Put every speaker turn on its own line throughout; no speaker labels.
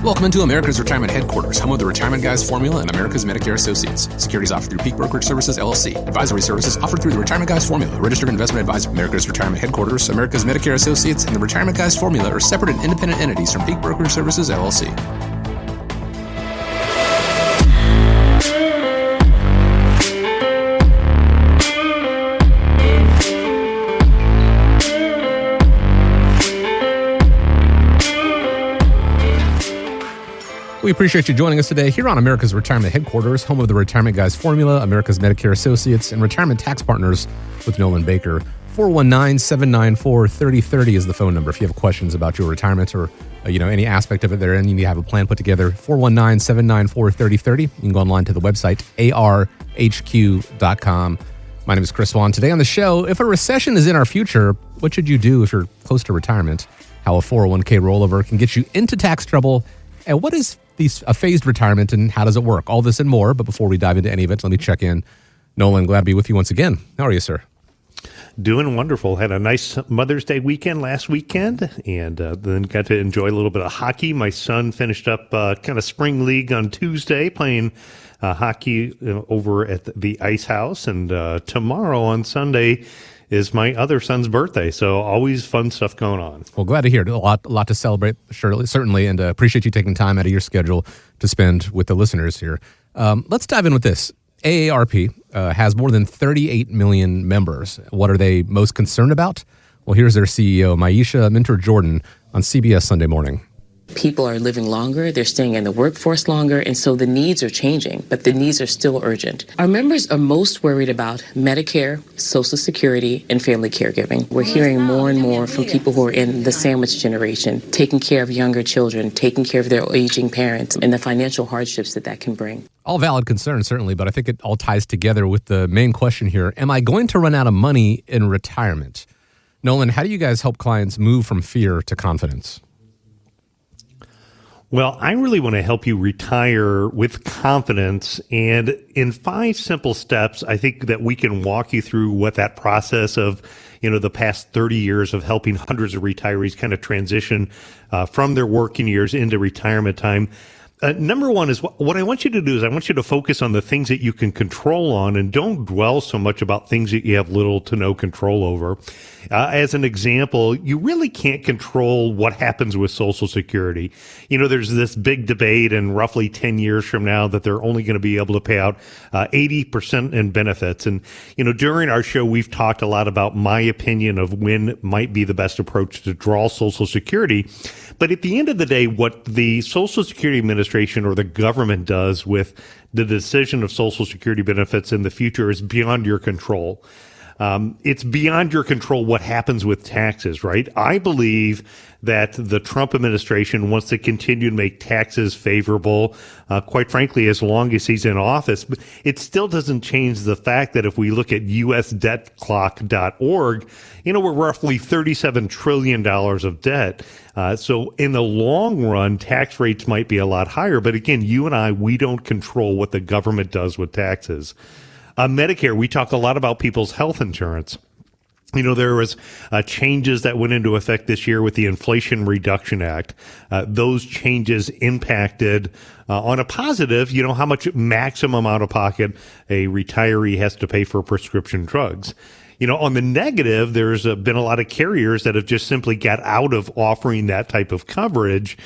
Welcome into America's Retirement Headquarters, home of the Retirement Guys Formula and America's Medicare Associates. Securities offered through Peak Brokerage Services, LLC. Advisory services offered through the Retirement Guys Formula, registered investment advisor. America's Retirement Headquarters, America's Medicare Associates, and the Retirement Guys Formula are separate and independent entities from Peak Brokerage Services, LLC. We appreciate you joining us today here on America's Retirement Headquarters, home of the Retirement Guys Formula, America's Medicare Associates, and Retirement Tax Partners with Nolan Baker. 419-794-3030 is the phone number if you have questions about your retirement or any aspect of it there and you need to have a plan put together. 419-794-3030. You can go online to the website ARHQ.com. My name is Chris Swan. Today on the show, if a recession is in our future, what should you do if you're close to retirement? How a 401k rollover can get you into tax trouble, and what is a phased retirement and how does it work? All this and more. But before we dive into any of it, let me check in. Nolan, glad to be with you once again. How are you, sir?
Doing wonderful. Had a nice Mother's Day weekend last weekend and then got to enjoy a little bit of hockey. My son finished up kind of spring league on Tuesday playing hockey over at the Ice House. And tomorrow on Sunday is my other son's birthday. So always fun stuff going on.
Well, glad to hear it. A lot to celebrate, certainly, and appreciate you taking time out of your schedule to spend with the listeners here. Let's dive in with this. AARP has more than 38 million members. What are they most concerned about? Well, here's their CEO, Maisha Minter-Jordan, on CBS Sunday Morning.
People are living longer, they're staying in the workforce longer, and so the needs are changing, but the needs are still urgent. Our members are most worried about Medicare, Social Security, and family caregiving. We're hearing more and more from people who are in the sandwich generation, taking care of younger children, taking care of their aging parents, and the financial hardships that can bring.
All valid concerns, certainly, but I think it all ties together with the main question here. Am I going to run out of money in retirement? Nolan, how do you guys help clients move from fear to confidence?
Well, I really want to help you retire with confidence. And in 5 simple steps, I think that we can walk you through what that process of, the past 30 years of helping hundreds of retirees kind of transition from their working years into retirement time. Number one is what I want you to do is I want you to focus on the things that you can control on and don't dwell so much about things that you have little to no control over. As an example, you really can't control what happens with Social Security. There's this big debate in roughly 10 years from now that they're only going to be able to pay out 80% in benefits. And, during our show, we've talked a lot about my opinion of when might be the best approach to draw Social Security. But at the end of the day, what the Social Security Administration or the government does with the decision of Social Security benefits in the future is beyond your control. It's beyond your control what happens with taxes, right? I believe that the Trump administration wants to continue to make taxes favorable, quite frankly, as long as he's in office. But it still doesn't change the fact that if we look at usdebtclock.org, we're roughly $37 trillion of debt. So in the long run, tax rates might be a lot higher. But again, you and I, we don't control what the government does with taxes. Medicare, we talk a lot about people's health insurance. There was changes that went into effect this year with the Inflation Reduction Act. Those changes impacted, on a positive, how much maximum out of pocket a retiree has to pay for prescription drugs. On the negative, there's been a lot of carriers that have just simply got out of offering that type of coverage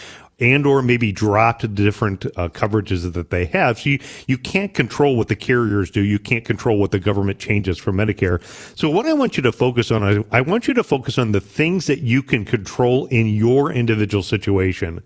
and or maybe dropped different coverages that they have. So you can't control what the carriers do. You can't control what the government changes for Medicare. So what I want you to focus on, I want you to focus on the things that you can control in your individual situation.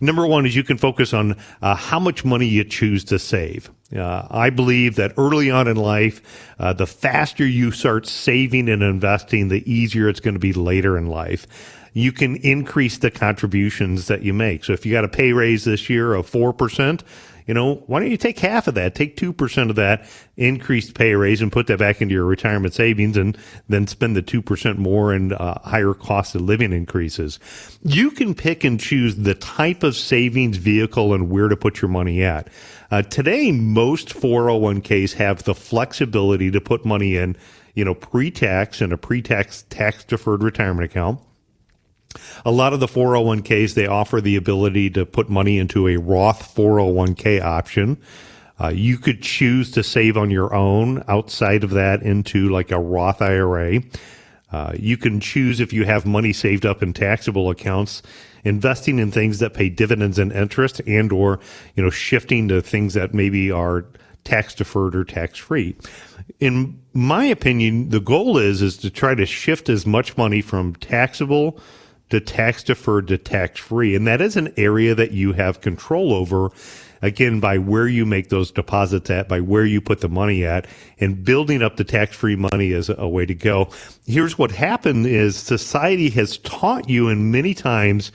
Number one is you can focus on how much money you choose to save. I believe that early on in life, the faster you start saving and investing, the easier it's going to be later in life. You can increase the contributions that you make. So if you got a pay raise this year of 4%, why don't you take half of that, take 2% of that increased pay raise and put that back into your retirement savings and then spend the 2% more in higher cost of living increases. You can pick and choose the type of savings vehicle and where to put your money at. Today, most 401ks have the flexibility to put money in, pre-tax and a pre-tax tax-deferred retirement account. A lot of the 401ks, they offer the ability to put money into a Roth 401k option. You could choose to save on your own outside of that into like a Roth IRA. You can choose, if you have money saved up in taxable accounts, investing in things that pay dividends and interest, and or, shifting to things that maybe are tax deferred or tax free. In my opinion, the goal is to try to shift as much money from taxable to tax deferred to tax free. And that is an area that you have control over, again, by where you make those deposits at, by where you put the money at, and building up the tax-free money is a way to go. Here's what happened is society has taught you, and many times,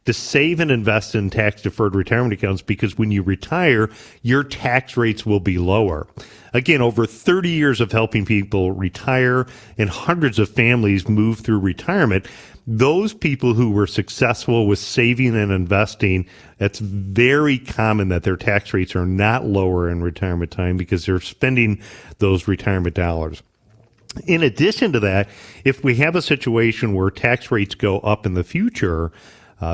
to save and invest in tax-deferred retirement accounts, because when you retire, your tax rates will be lower. Again, over 30 years of helping people retire and hundreds of families move through retirement, those people who were successful with saving and investing, it's very common that their tax rates are not lower in retirement time because they're spending those retirement dollars. In addition to that, if we have a situation where tax rates go up in the future,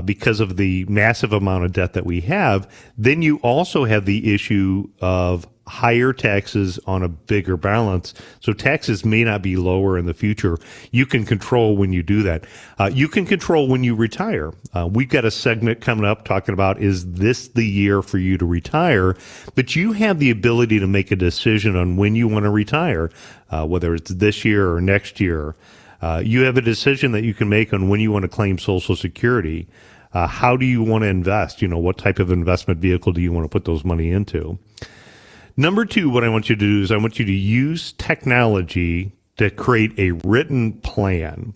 because of the massive amount of debt that we have, then you also have the issue of higher taxes on a bigger balance. So taxes may not be lower in the future. You can control when you do that. You can control when you retire. We've got a segment coming up talking about, is this the year for you to retire? But you have the ability to make a decision on when you want to retire, whether it's this year or next year. You have a decision that you can make on when you want to claim Social Security. How do you want to invest? What type of investment vehicle do you want to put those money into? Number two, what I want you to do is I want you to use technology to create a written plan.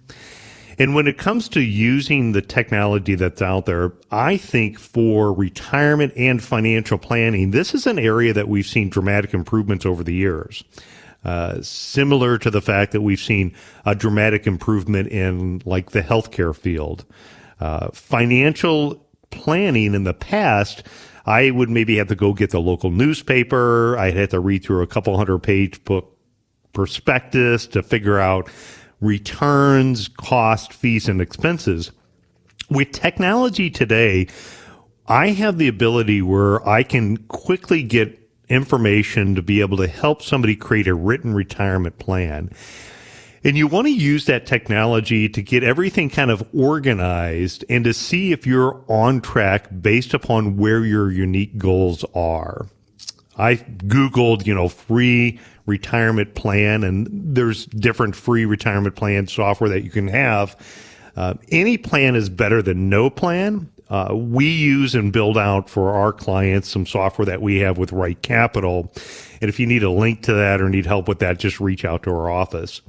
And when it comes to using the technology that's out there, I think for retirement and financial planning, this is an area that we've seen dramatic improvements over the years. Similar to the fact that we've seen a dramatic improvement in like the healthcare field. Financial planning in the past, I would maybe have to go get the local newspaper. I'd have to read through a couple 100-page book prospectus to figure out returns, cost, fees, and expenses. With technology today, I have the ability where I can quickly get information to be able to help somebody create a written retirement plan. And you want to use that technology to get everything kind of organized and to see if you're on track based upon where your unique goals are. I Googled, free retirement plan, and there's different free retirement plan software that you can have. Any plan is better than no plan. We use and build out for our clients some software that we have with Right Capital. And if you need a link to that or need help with that, just reach out to our office.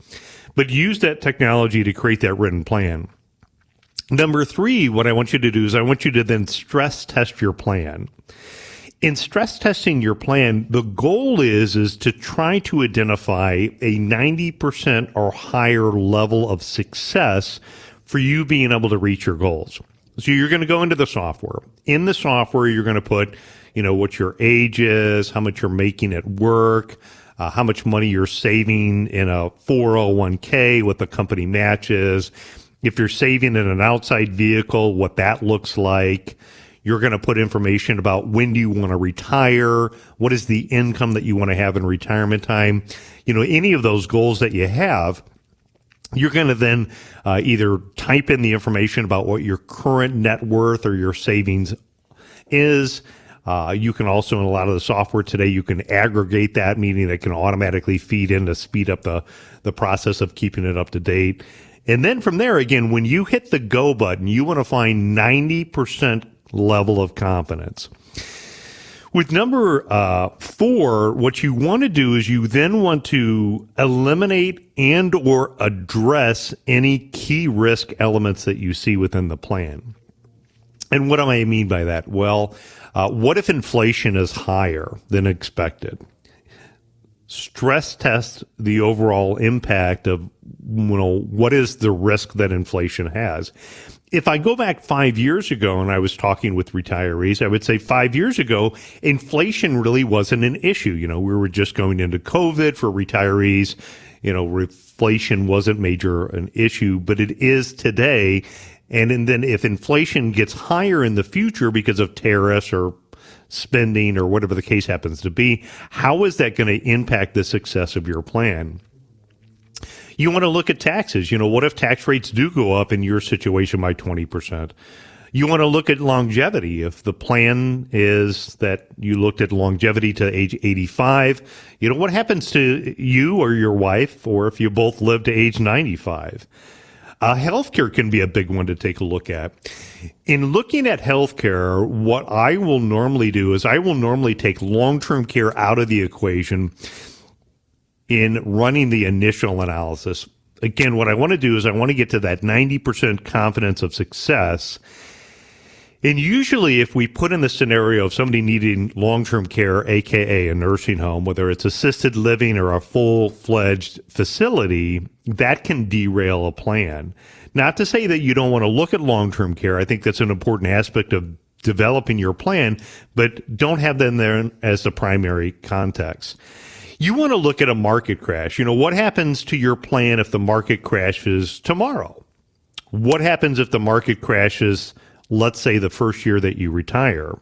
But use that technology to create that written plan. Number three, what I want you to do is I want you to then stress test your plan. In stress testing your plan, the goal is to try to identify a 90% or higher level of success for you being able to reach your goals. So you're going to go into the software. In the software, you're going to put, what your age is, how much you're making at work, how much money you're saving in a 401k, what the company matches. If you're saving in an outside vehicle, what that looks like. You're going to put information about when do you want to retire, what is the income that you want to have in retirement time. Any of those goals that you have, you're going to then either type in the information about what your current net worth or your savings is. You can also, in a lot of the software today, you can aggregate that, meaning it can automatically feed in to speed up the process of keeping it up to date. And then from there, again, when you hit the go button, you want to find 90% level of confidence. With number 4, what you want to do is you then want to eliminate and or address any key risk elements that you see within the plan. And what do I mean by that? Well, what if inflation is higher than expected? Stress test the overall impact of, what is the risk that inflation has. If I go back 5 years ago and I was talking with retirees, I would say 5 years ago, inflation really wasn't an issue. We were just going into COVID for retirees. Inflation wasn't an issue, but it is today. And then if inflation gets higher in the future because of tariffs or spending or whatever the case happens to be, how is that going to impact the success of your plan? You want to look at taxes. What if tax rates do go up in your situation by 20%? You want to look at longevity. If the plan is that you looked at longevity to age 85, what happens to you or your wife, or if you both live to age 95? Healthcare can be a big one to take a look at. In looking at healthcare, what I will normally do is I will normally take long-term care out of the equation in running the initial analysis. Again, what I want to do is I want to get to that 90% confidence of success. And usually if we put in the scenario of somebody needing long-term care, aka a nursing home, whether it's assisted living or a full-fledged facility, that can derail a plan. Not to say that you don't want to look at long-term care. I think that's an important aspect of developing your plan, but don't have them there as the primary context. You want to look at a market crash. What happens to your plan if the market crashes tomorrow? What happens if the market crashes, let's say, the first year that you retire?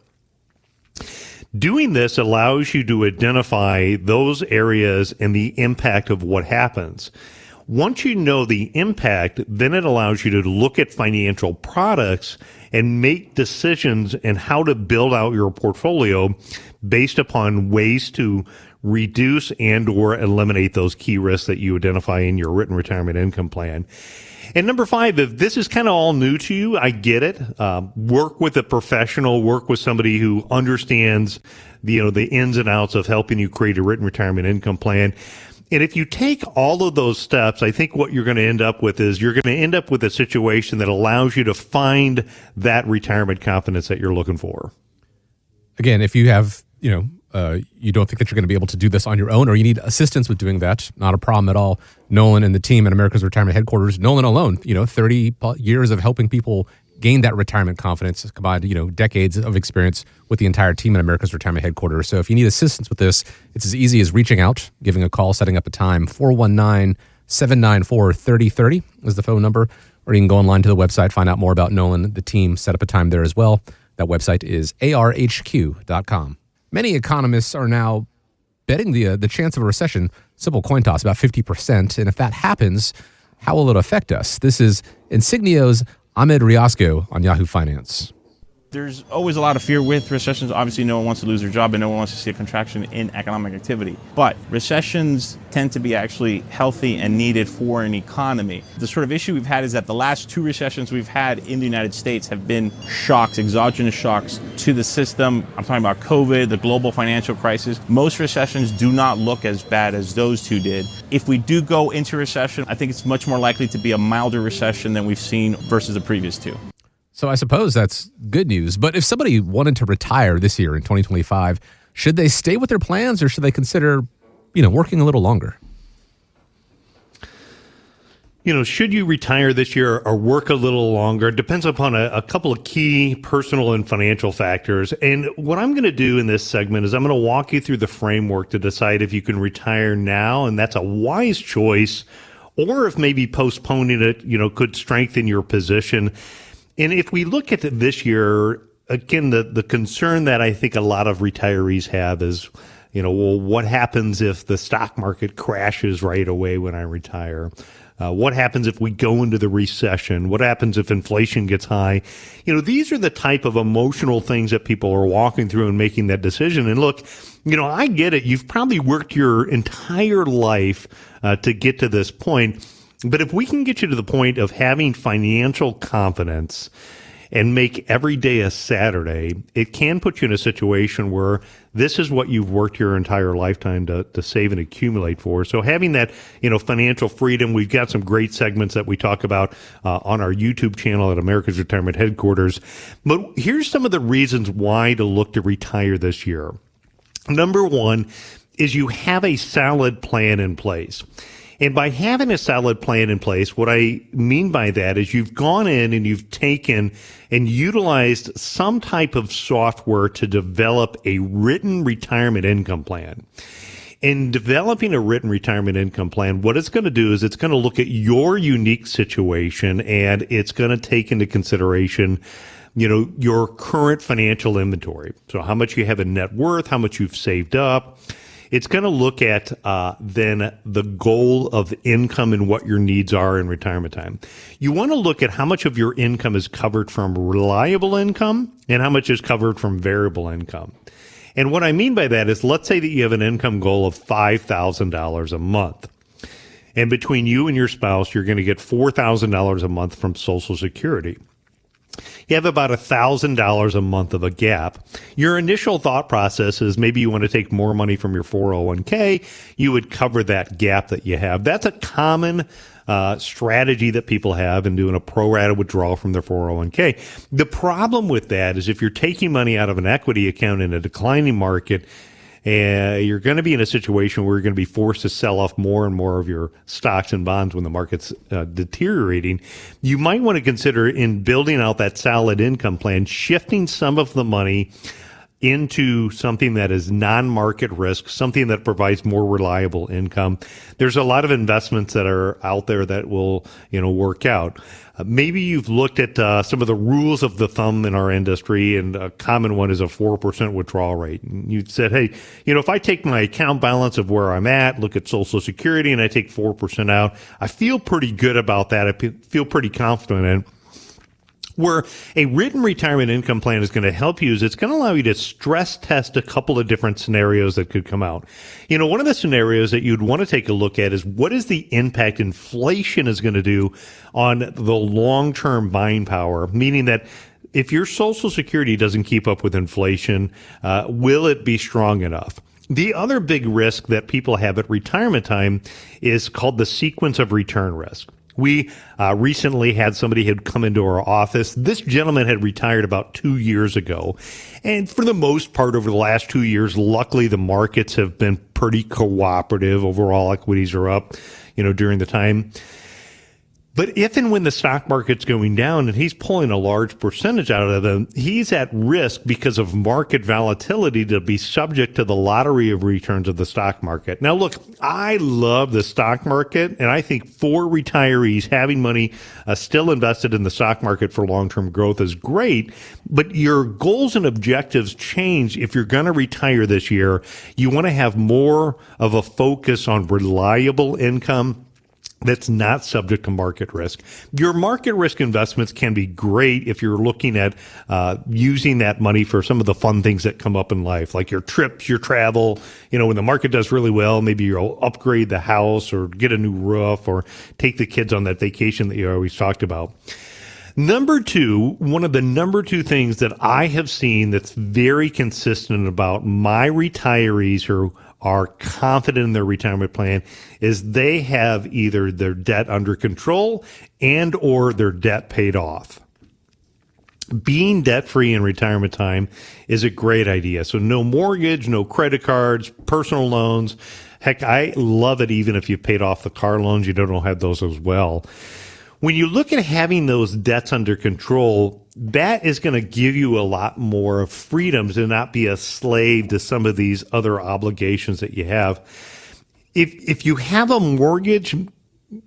Doing this allows you to identify those areas and the impact of what happens. Once you know the impact, then it allows you to look at financial products and make decisions and how to build out your portfolio based upon ways to reduce and or eliminate those key risks that you identify in your written retirement income plan. And number 5, if this is kind of all new to you, I get it. Work with a professional, work with somebody who understands the ins and outs of helping you create a written retirement income plan. And if you take all of those steps, I think what you're going to end up with is you're going to end up with a situation that allows you to find that retirement confidence that you're looking for.
Again, if you have, you don't think that you're going to be able to do this on your own, or you need assistance with doing that, not a problem at all. Nolan and the team at America's Retirement Headquarters, Nolan alone, 30 years of helping people gain that retirement confidence, combined, decades of experience with the entire team at America's Retirement Headquarters. So if you need assistance with this, it's as easy as reaching out, giving a call, setting up a time. 419-794-3030 is the phone number, or you can go online to the website, find out more about Nolan, the team, set up a time there as well. That website is ARHQ.com. Many economists are now betting the chance of a recession, simple coin toss, about 50%. And if that happens, how will it affect us? This is Insignio's Ahmed Riasco on Yahoo Finance.
There's always a lot of fear with recessions. Obviously, no one wants to lose their job and no one wants to see a contraction in economic activity. But recessions tend to be actually healthy and needed for an economy. The sort of issue we've had is that the last 2 recessions we've had in the United States have been shocks, exogenous shocks to the system. I'm talking about COVID, the global financial crisis. Most recessions do not look as bad as those 2 did. If we do go into recession, I think it's much more likely to be a milder recession than we've seen versus the previous 2.
So I suppose that's good news. But if somebody wanted to retire this year in 2025, should they stay with their plans or should they consider, working a little longer?
Should you retire this year or work a little longer? It depends upon a couple of key personal and financial factors. And what I'm going to do in this segment is I'm going to walk you through the framework to decide if you can retire now, and that's a wise choice, or if maybe postponing it, could strengthen your position. And if we look at this year, again, the concern that I think a lot of retirees have is, what happens if the stock market crashes right away when I retire? What happens if we go into the recession? What happens if inflation gets high? These are the type of emotional things that people are walking through and making that decision. And look, I get it. You've probably worked your entire life to get to this point. But if we can get you to the point of having financial confidence and make every day a Saturday, it can put you in a situation where this is what you've worked your entire lifetime to save and accumulate for. So having that, financial freedom, we've got some great segments that we talk about on our YouTube channel at America's Retirement Headquarters. But here's some of the reasons why to look to retire this year. Number 1 is you have a solid plan in place. And by having a solid plan in place, what I mean by that is you've gone in and you've taken and utilized some type of software to develop a written retirement income plan. In developing a written retirement income plan, what it's going to do is it's going to look at your unique situation, and it's going to take into consideration, your current financial inventory. So how much you have in net worth, how much you've saved up. It's going to look at then the goal of income and what your needs are in retirement time. You want to look at how much of your income is covered from reliable income and how much is covered from variable income. And what I mean by that is, let's say that you have an income goal of $5,000 a month. And between you and your spouse, you're going to get $4,000 a month from Social Security. You have about $1,000 a month of a gap. Your initial thought process is maybe you want to take more money from your 401k. You would cover that gap that you have. That's a common strategy that people have in doing a pro rata withdrawal from their 401k. The problem with that is if you're taking money out of an equity account in a declining market, you're going to be in a situation where you're going to be forced to sell off more and more of your stocks and bonds when the market's deteriorating. You might want to consider, in building out that solid income plan, shifting some of the money into something that is non-market risk, something that provides more reliable income. There's a lot of investments that are out there that will, work out. Maybe you've looked at some of the rules of the thumb in our industry, and a common one is a 4% withdrawal rate. And you said, hey, if I take my account balance of where I'm at, look at Social Security, and I take 4% out, I feel pretty good about that. I feel pretty confident in it. Where a written retirement income plan is going to help you is it's going to allow you to stress test a couple of different scenarios that could come out. One of the scenarios that you'd want to take a look at is, what is the impact inflation is going to do on the long-term buying power? Meaning that if your Social Security doesn't keep up with inflation, will it be strong enough? The other big risk that people have at retirement time is called the sequence of return risk. We recently had somebody had come into our office. This gentleman had retired about 2 years ago. And for the most part, over the last 2 years, luckily the markets have been pretty cooperative. Overall equities are up, during the time. But if and when the stock market's going down and he's pulling a large percentage out of them, he's at risk because of market volatility to be subject to the lottery of returns of the stock market. Now, look, I love the stock market, and I think for retirees, having money still invested in the stock market for long-term growth is great. But your goals and objectives change if you're going to retire this year. You want to have more of a focus on reliable income that's not subject to market risk. Your market risk investments can be great if you're looking at using that money for some of the fun things that come up in life, like your trips, your travel. When the market does really well, maybe you'll upgrade the house or get a new roof or take the kids on that vacation that you always talked about. One of the number two things that I have seen that's very consistent about my retirees who are confident in their retirement plan is they have either their debt under control and or their debt paid off. Being debt-free in retirement time is a great idea. So no mortgage, no credit cards, personal loans. Heck, I love it even if you've paid off the car loans, you don't have those as well. When you look at having those debts under control, that is going to give you a lot more freedom to not be a slave to some of these other obligations that you have. If you have a mortgage,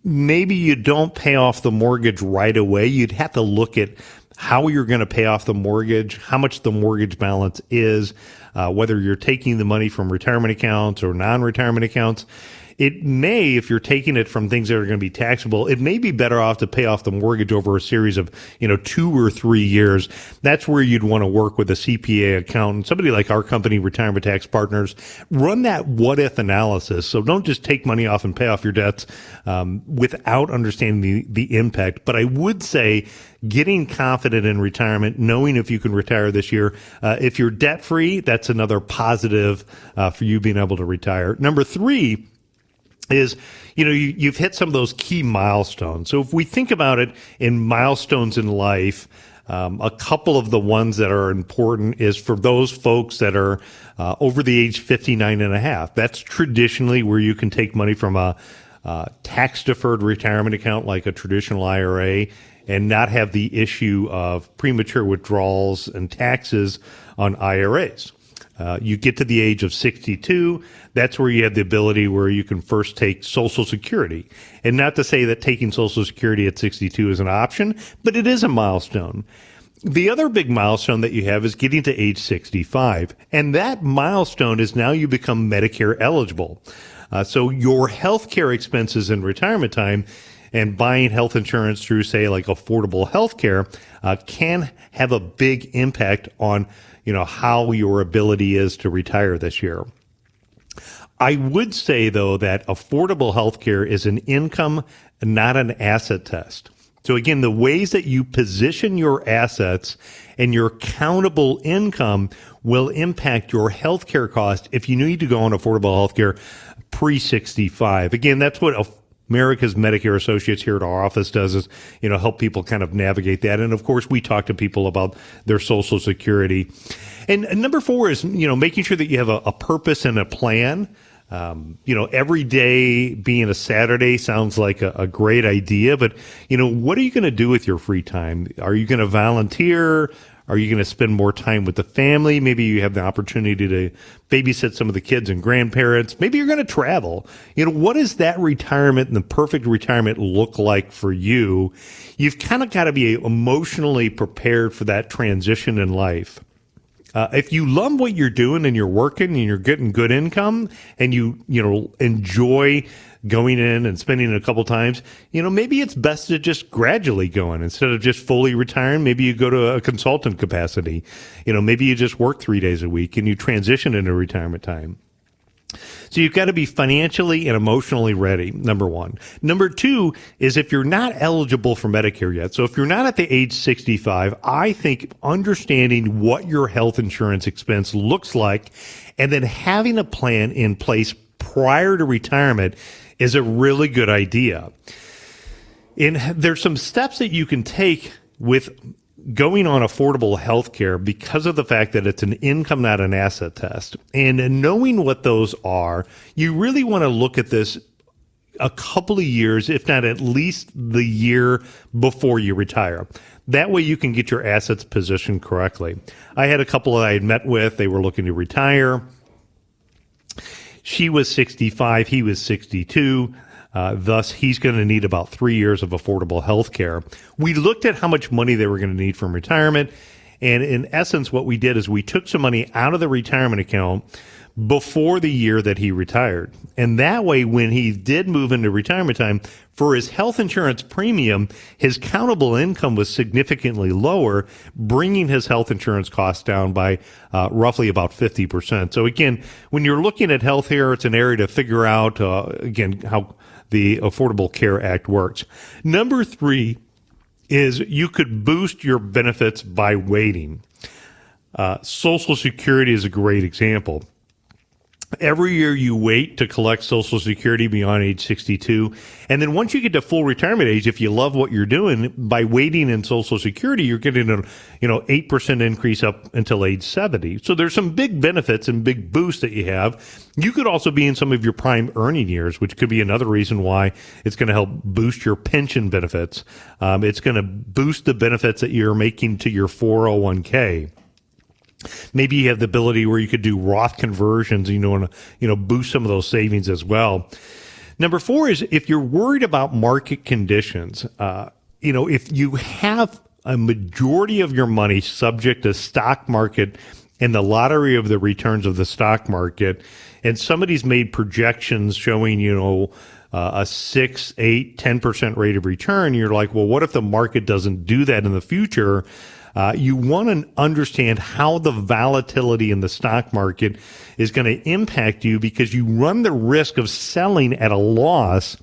maybe you don't pay off the mortgage right away. You'd have to look at how you're going to pay off the mortgage, how much the mortgage balance is, whether you're taking the money from retirement accounts or non-retirement accounts. It may, if you're taking it from things that are going to be taxable, it may be better off to pay off the mortgage over a series of, 2 or 3 years. That's where you'd want to work with a CPA accountant, somebody like our company, Retirement Tax Partners. Run that what-if analysis. So don't just take money off and pay off your debts without understanding the impact. But I would say getting confident in retirement, knowing if you can retire this year. If you're debt-free, that's another positive for you being able to retire. Number 3 is, you've hit some of those key milestones. So if we think about it in milestones in life, a couple of the ones that are important is for those folks that are over the age 59 and a half. That's traditionally where you can take money from a tax-deferred retirement account like a traditional IRA and not have the issue of premature withdrawals and taxes on IRAs. You get to the age of 62, that's where you have the ability where you can first take Social Security. And not to say that taking Social Security at 62 is an option, but it is a milestone. The other big milestone that you have is getting to age 65. And that milestone is now you become Medicare eligible. So your health care expenses in retirement time and buying health insurance through, say, like affordable health care can have a big impact on, how your ability is to retire this year. I would say, though, that affordable health care is an income, not an asset test. So again, the ways that you position your assets and your countable income will impact your healthcare cost if you need to go on affordable healthcare pre-65. Again, that's what America's Medicare Associates here at our office does is, help people kind of navigate that. And of course, we talk to people about their Social Security. And number 4 is, making sure that you have a purpose and a plan. Every day being a Saturday sounds like a great idea, but, what are you going to do with your free time? Are you going to volunteer? Are you going to spend more time with the family? Maybe you have the opportunity to babysit some of the kids and grandparents. Maybe you're going to travel. What does that retirement and the perfect retirement look like for you? You've kind of got to be emotionally prepared for that transition in life. If you love what you're doing and you're working and you're getting good income and you enjoy going in and spending it a couple times, maybe it's best to just gradually go in instead of just fully retiring. Maybe you go to a consultant capacity. Maybe you just work 3 days a week and you transition into retirement time. So you've got to be financially and emotionally ready, number 1. Number 2 is if you're not eligible for Medicare yet, so if you're not at the age 65, I think understanding what your health insurance expense looks like and then having a plan in place prior to retirement is a really good idea. And there's some steps that you can take with going on affordable health care because of the fact that it's an income, not an asset test. And knowing what those are, you really want to look at this a couple of years, if not at least the year before you retire. That way you can get your assets positioned correctly. I had a couple that I had met with. They were looking to retire. She was 65. He was 62. Thus, he's going to need about 3 years of affordable health care. We looked at how much money they were going to need from retirement. And in essence, what we did is we took some money out of the retirement account before the year that he retired. And that way, when he did move into retirement time, for his health insurance premium, his countable income was significantly lower, bringing his health insurance costs down by roughly about 50%. So again, when you're looking at health care, it's an area to figure out, again, how the Affordable Care Act works. Number 3 is you could boost your benefits by waiting. Social Security is a great example. Every year you wait to collect Social Security beyond age 62. And then once you get to full retirement age, if you love what you're doing, by waiting in Social Security, you're getting a 8% increase up until age 70. So there's some big benefits and big boosts that you have. You could also be in some of your prime earning years, which could be another reason why it's going to help boost your pension benefits. It's going to boost the benefits that you're making to your 401k. Maybe you have the ability where you could do Roth conversions, and boost some of those savings as well. Number 4 is if you're worried about market conditions, if you have a majority of your money subject to stock market and the lottery of the returns of the stock market, and somebody's made projections showing, a 6, 8, 10% rate of return, you're like, well, what if the market doesn't do that in the future? You want to understand how the volatility in the stock market is going to impact you because you run the risk of selling at a loss.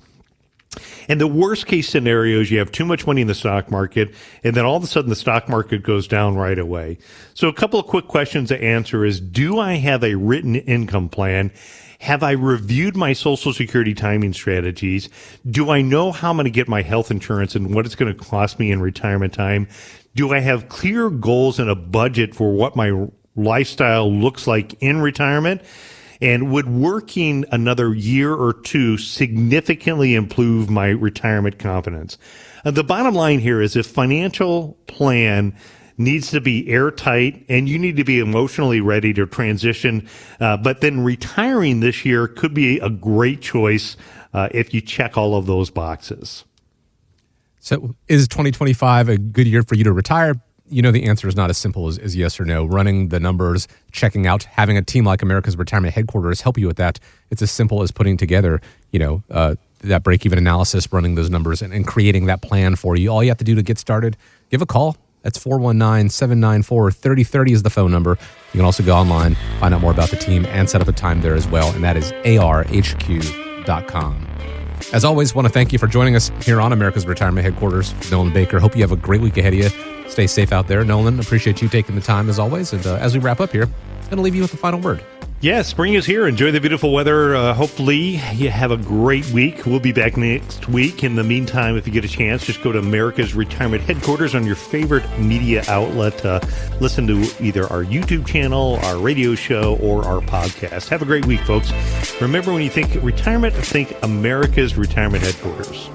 And the worst case scenario is you have too much money in the stock market, and then all of a sudden the stock market goes down right away. So a couple of quick questions to answer is, do I have a written income plan? Have I reviewed my Social Security timing strategies? Do I know how I'm going to get my health insurance and what it's going to cost me in retirement time? Do I have clear goals and a budget for what my lifestyle looks like in retirement? And would working another year or 2 significantly improve my retirement confidence? The bottom line here is if financial plan needs to be airtight, and you need to be emotionally ready to transition. But then retiring this year could be a great choice if you check all of those boxes.
So is 2025 a good year for you to retire? You know, the answer is not as simple as yes or no. Running the numbers, checking out, having a team like America's Retirement Headquarters help you with that. It's as simple as putting together, that break-even analysis, running those numbers, and creating that plan for you. All you have to do to get started, give a call. That's 419-794-3030 is the phone number. You can also go online, find out more about the team, and set up a time there as well, and that is ARHQ.com. As always, want to thank you for joining us here on America's Retirement Headquarters. Nolan Baker, hope you have a great week ahead of you. Stay safe out there. Nolan, appreciate you taking the time as always. And as we wrap up here, I'm going to leave you with the final word.
Yeah, spring is here. Enjoy the beautiful weather. Hopefully you have a great week. We'll be back next week. In the meantime, if you get a chance, just go to America's Retirement Headquarters on your favorite media outlet. Listen to either our YouTube channel, our radio show, or our podcast. Have a great week, folks. Remember, when you think retirement, think America's Retirement Headquarters.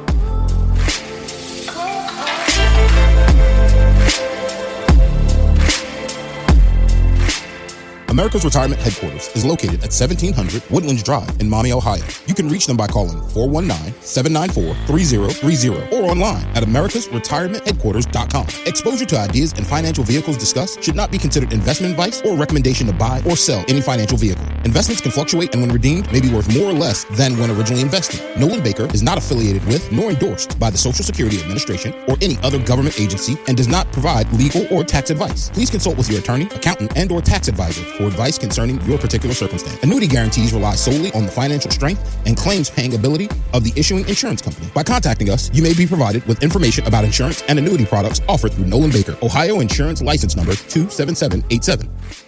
America's Retirement Headquarters is located at 1700 Woodlands Drive in Maumee, Ohio. You can reach them by calling 419-794-3030 or online at americasretirementheadquarters.com. Exposure to ideas and financial vehicles discussed should not be considered investment advice or recommendation to buy or sell any financial vehicle. Investments can fluctuate and when redeemed may be worth more or less than when originally invested. Nolan Baker is not affiliated with nor endorsed by the Social Security Administration or any other government agency and does not provide legal or tax advice. Please consult with your attorney, accountant, and or tax advisor for advice concerning your particular circumstance. Annuity guarantees rely solely on the financial strength and claims paying ability of the issuing insurance company. By contacting us, you may be provided with information about insurance and annuity products offered through Nolan Baker, Ohio Insurance License Number 27787.